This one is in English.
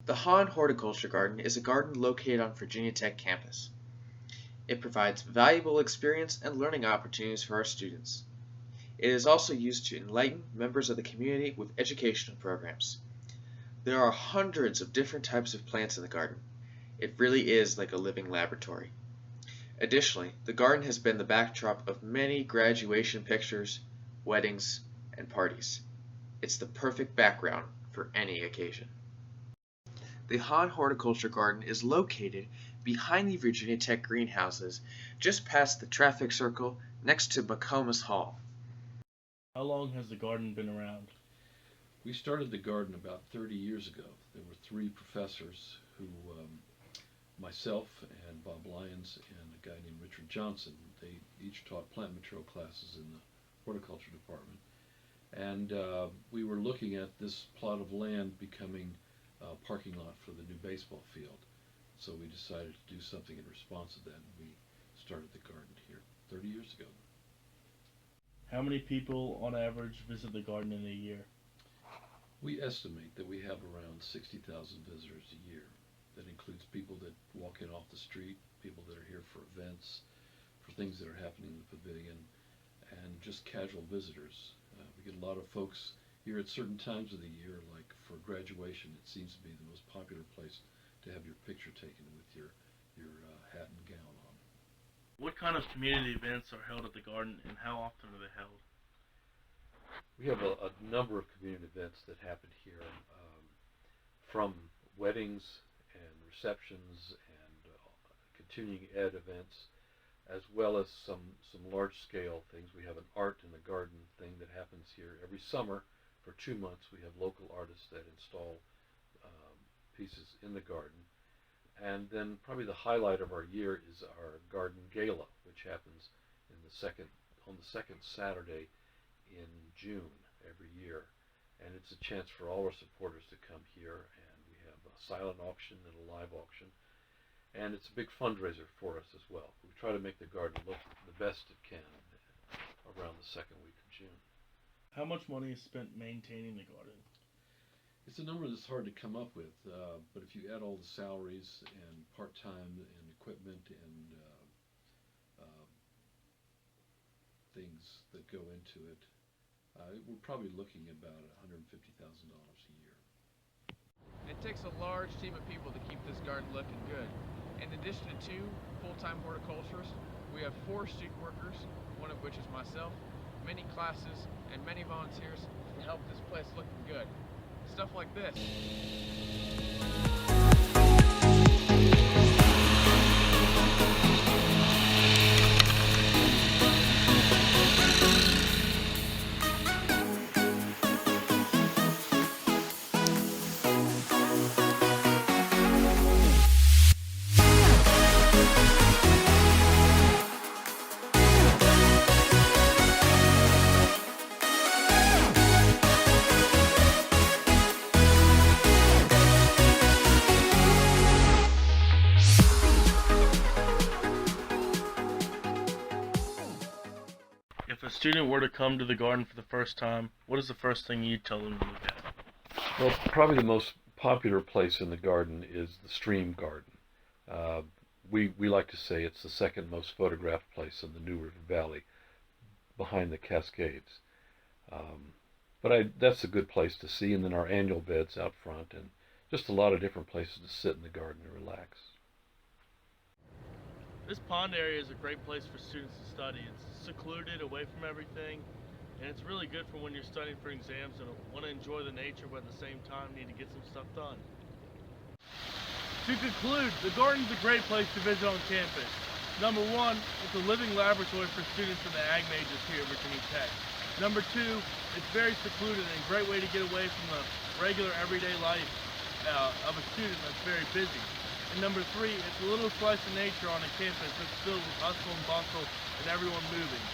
The Hahn Horticulture Garden is a garden located on Virginia Tech campus. It provides valuable experience and learning opportunities for our students. It is also used to enlighten members of the community with educational programs. There are hundreds of different types of plants in the garden. It really is like a living laboratory. Additionally, the garden has been the backdrop of many graduation pictures, weddings, and parties. It's the perfect background for any occasion. The Hahn Horticulture Garden is located behind the Virginia Tech greenhouses, just past the traffic circle next to McComas Hall. How long has the garden been around? We started the garden about 30 years ago. There were three professors who, myself and Bob Lyons and a guy named Richard Johnson, they each taught plant material classes in the horticulture department. And we were looking at this plot of land becoming a parking lot for the new baseball field. So we decided to do something in response to that, and we started the garden here 30 years ago. How many people on average visit the garden in a year? We estimate that we have around 60,000 visitors a year. That includes people that walk in off the street, people that are here for events, for things that are happening in the pavilion, and just casual visitors. We get a lot of folks here at certain times of the year, like for graduation. It seems to be the most popular place to have your picture taken with your hat and gown on. What kind of community events are held at the garden, and how often are they held? We have a number of community events that happen here, from weddings and receptions and continuing ed events, as well as some large-scale things. We have an art in the garden thing that happens here every summer. For 2 months, we have local artists that install pieces in the garden. And then probably the highlight of our year is our garden gala, which happens on the second Saturday in June every year. And it's a chance for all our supporters to come here, and we have a silent auction and a live auction. And it's a big fundraiser for us as well. We try to make the garden look the best it can around the second week of June. How much money is spent maintaining the garden? It's a number that's hard to come up with, but if you add all the salaries and part-time and equipment and things that go into it, we're probably looking about $150,000 a year. It takes a large team of people to keep this garden looking good. In addition to 2 full-time horticulturists, we have 4 student workers, one of which is myself, many classes, and many volunteers to help this place looking good. Stuff like this. If a student were to come to the garden for the first time, what is the first thing you'd tell them to look at? Well, probably the most popular place in the garden is the stream garden. We like to say it's the second most photographed place in the New River Valley, behind the Cascades. But that's a good place to see, and then our annual beds out front, and just a lot of different places to sit in the garden and relax. This pond area is a great place for students to study. It's secluded, away from everything, and it's really good for when you're studying for exams and want to enjoy the nature, but at the same time need to get some stuff done. To conclude, the garden's a great place to visit on campus. Number 1, it's a living laboratory for students in the ag majors here at Virginia Tech. Number 2, it's very secluded and a great way to get away from the regular everyday life of a student that's very busy. And number 3, it's a little slice of nature on a campus that's filled with hustle and bustle and everyone moving.